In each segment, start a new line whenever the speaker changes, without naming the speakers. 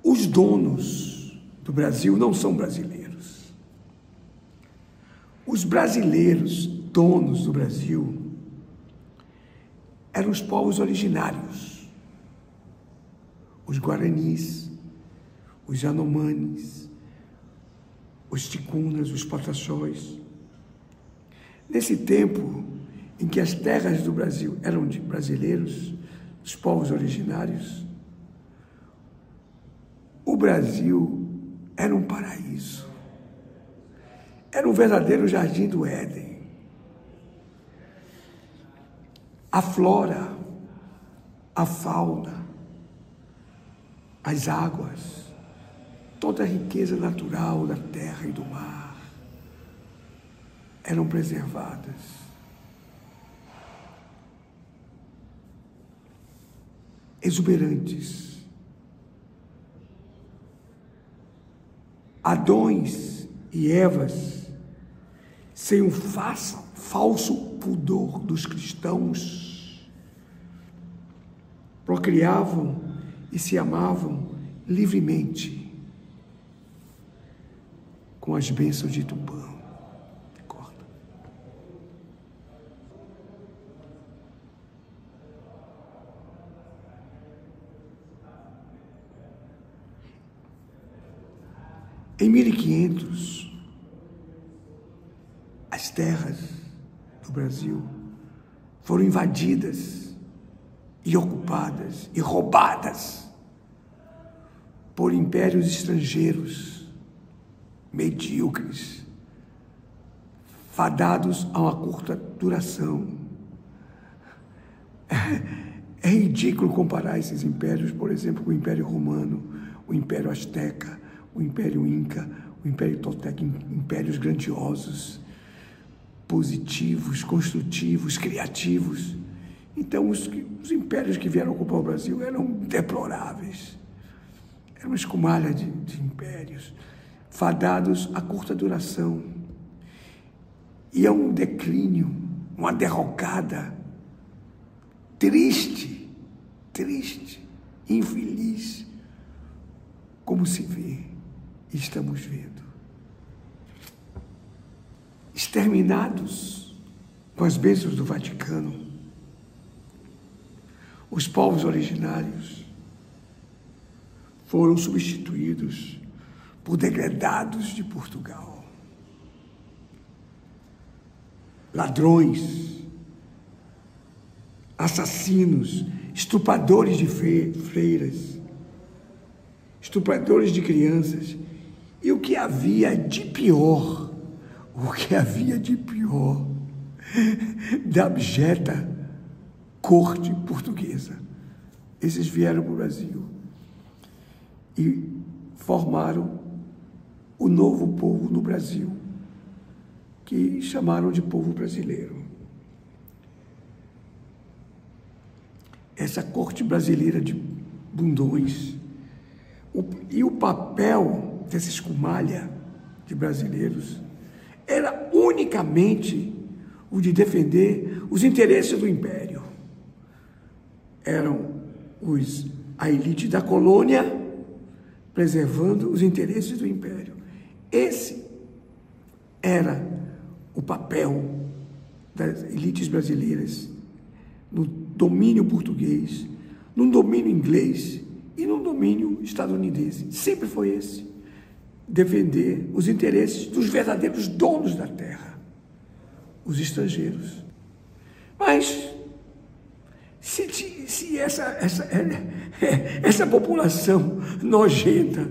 Os donos do Brasil não são brasileiros. Os brasileiros, donos do Brasil, eram os povos originários, os guaranis, os yanomamis, os ticunas, os pataxós. Nesse tempo em que as terras do Brasil eram de brasileiros, dos povos originários, o Brasil era um paraíso, era um verdadeiro jardim do Éden. A flora, a fauna, as águas, toda a riqueza natural da terra e do mar eram preservadas. Exuberantes. Adões e Evas, sem um falso pudor dos cristãos, procriavam e se amavam livremente com as bênçãos de Tupã. Corta. Em 1500, as terras do Brasil foram invadidas e ocupadas e roubadas por impérios estrangeiros, medíocres, fadados a uma curta duração. É ridículo comparar esses impérios, por exemplo, com o Império Romano, o Império Azteca, o Império Inca, o Império Tolteca, impérios grandiosos, positivos, construtivos, criativos. Então, os impérios que vieram ocupar o Brasil eram deploráveis. Era uma escumalha de impérios, fadados a curta duração. E a um declínio, uma derrocada triste, infeliz, como se vê e estamos vendo. Exterminados com as bênçãos do Vaticano, os povos originários foram substituídos por degredados de Portugal. Ladrões, assassinos, estupradores de freiras, estupradores de crianças. E o que havia de pior da abjeta corte portuguesa. Esses vieram para o Brasil e formaram o novo povo no Brasil, que chamaram de povo brasileiro. Essa corte brasileira de bundões, e o papel dessa escumalha de brasileiros era unicamente o de defender os interesses do império. Eram a elite da colônia preservando os interesses do império. Esse era o papel das elites brasileiras no domínio português, no domínio inglês e no domínio estadunidense. Sempre foi esse: defender os interesses dos verdadeiros donos da terra, os estrangeiros. Mas se essa população nojenta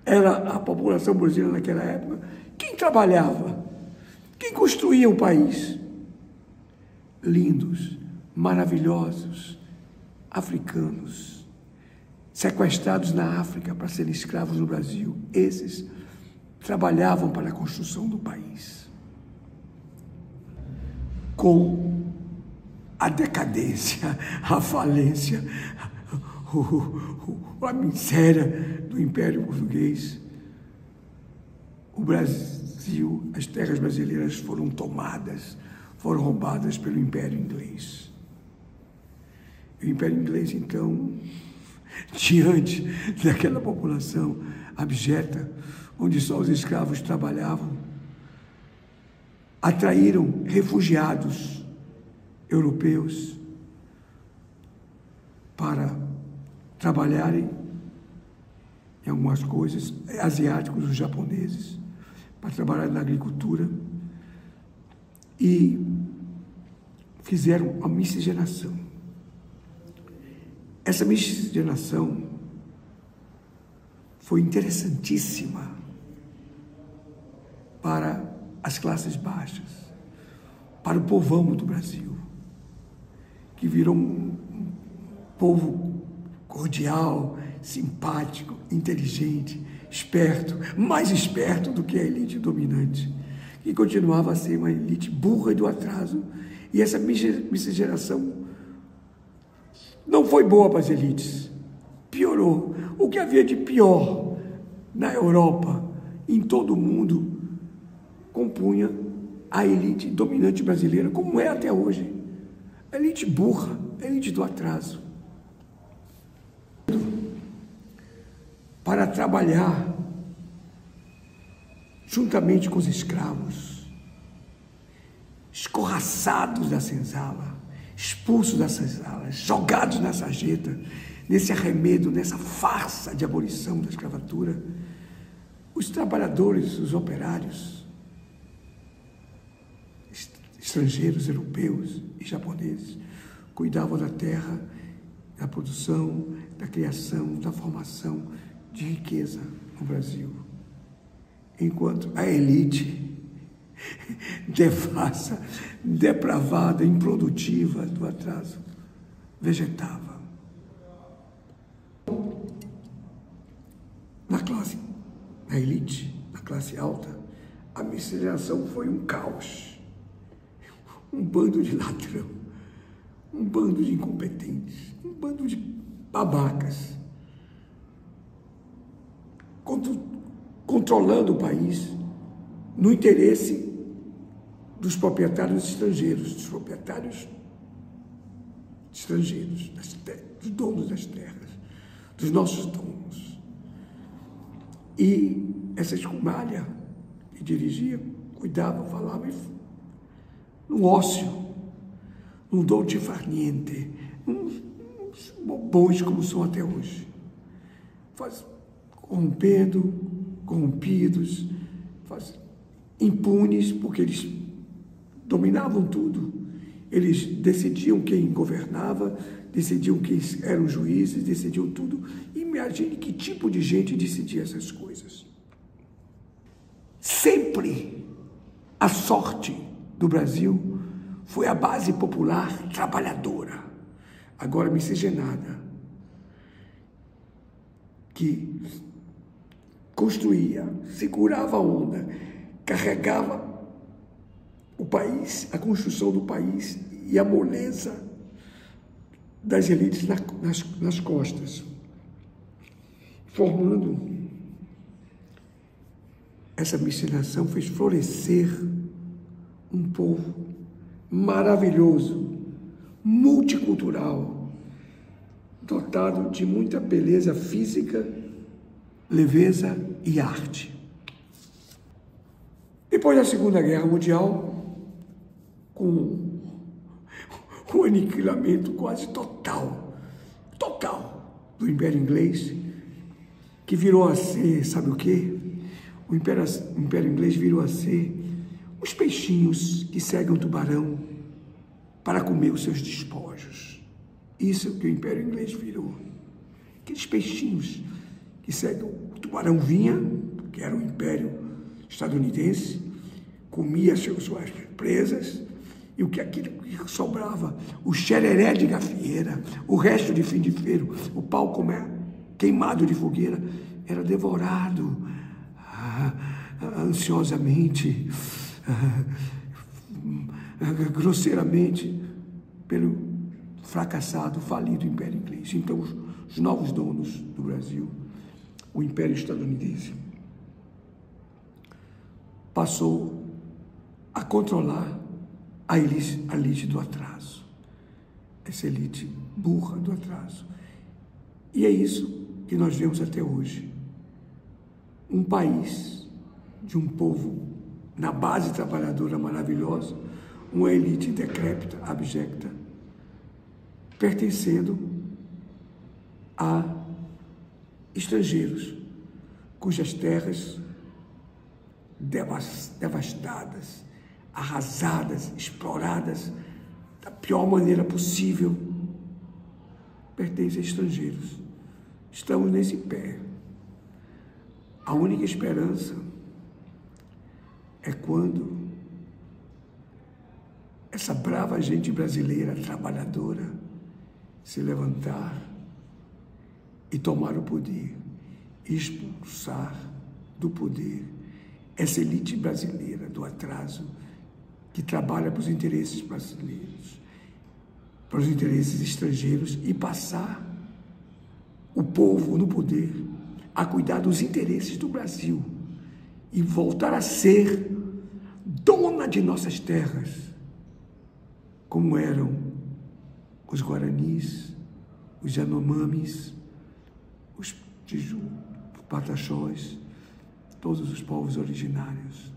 era a população brasileira naquela época, quem trabalhava? Quem construía o país? Lindos, maravilhosos, africanos, sequestrados na África para serem escravos no Brasil. Esses trabalhavam para a construção do país. Com a decadência, a falência, a miséria do Império Português, o Brasil, as terras brasileiras foram tomadas, foram roubadas pelo Império Inglês. O Império Inglês, então, diante daquela população abjeta, onde só os escravos trabalhavam, atraíram refugiados europeus para trabalharem em algumas coisas, asiáticos, os japoneses, para trabalhar na agricultura, e fizeram a miscigenação. Essa miscigenação foi interessantíssima para as classes baixas, para o povão do Brasil, que virou um povo cordial, simpático, inteligente, esperto, mais esperto do que a elite dominante, que continuava a ser uma elite burra e do atraso. E essa miscigenação não foi boa para as elites, piorou. O que havia de pior na Europa, em todo o mundo, compunha a elite dominante brasileira, como é até hoje. A elite burra, a elite do atraso. Para trabalhar juntamente com os escravos, escorraçados da senzala, expulsos da senzala, jogados na sarjeta, nesse arremedo, nessa farsa de abolição da escravatura, os trabalhadores, os operários, estrangeiros, europeus e japoneses, cuidavam da terra, da produção, da criação, da formação de riqueza no Brasil. Enquanto a elite devassa, depravada, improdutiva do atraso, vegetava. Na elite, na classe alta, a miscigenação foi um caos. Um bando de ladrão, um bando de incompetentes, um bando de babacas, controlando o país no interesse dos proprietários estrangeiros, dos donos das terras, dos nossos donos. E essa escumalha que dirigia, cuidava, falava, no ócio, no dolce far niente, uns bobões como são até hoje, corrompidos, impunes, porque eles dominavam tudo. Eles decidiam quem governava, decidiam quem eram juízes, decidiam tudo. Imagine que tipo de gente decidia essas coisas. Sempre a sorte do Brasil foi a base popular trabalhadora, agora miscigenada, que construía, segurava a onda, carregava o país, a construção do país e a moleza das elites nas costas, formando. Essa miscigenação fez florescer um povo maravilhoso, multicultural, dotado de muita beleza física, leveza e arte. Depois da Segunda Guerra Mundial, com o aniquilamento quase total do Império Inglês, que virou a ser, sabe o quê? O Império Inglês virou a ser os peixinhos que seguem o tubarão para comer os seus despojos. Isso é o que o Império Inglês virou. Aqueles peixinhos que seguem o tubarão vinha, que era o Império estadunidense, comia suas presas, e o que aquilo que sobrava, o xereré de gafieira, o resto de fim de feiro, o pau queimado de fogueira, era devorado ansiosamente, grosseiramente, pelo fracassado, falido Império Inglês. Então, os novos donos do Brasil, o Império Estadunidense, passou a controlar a elite do atraso, essa elite burra do atraso. E é isso que nós vemos até hoje. Um país de um povo na base trabalhadora maravilhosa, uma elite decrépita, abjecta, pertencendo a estrangeiros, cujas terras devastadas, arrasadas, exploradas da pior maneira possível, pertencem a estrangeiros. Estamos nesse pé. A única esperança é quando essa brava gente brasileira, trabalhadora, se levantar e tomar o poder, expulsar do poder essa elite brasileira do atraso que trabalha para os interesses brasileiros, para os interesses estrangeiros e passar o povo no poder a cuidar dos interesses do Brasil e voltar a ser dona de nossas terras, como eram os guaranis, os yanomamis, os pataxós, todos os povos originários.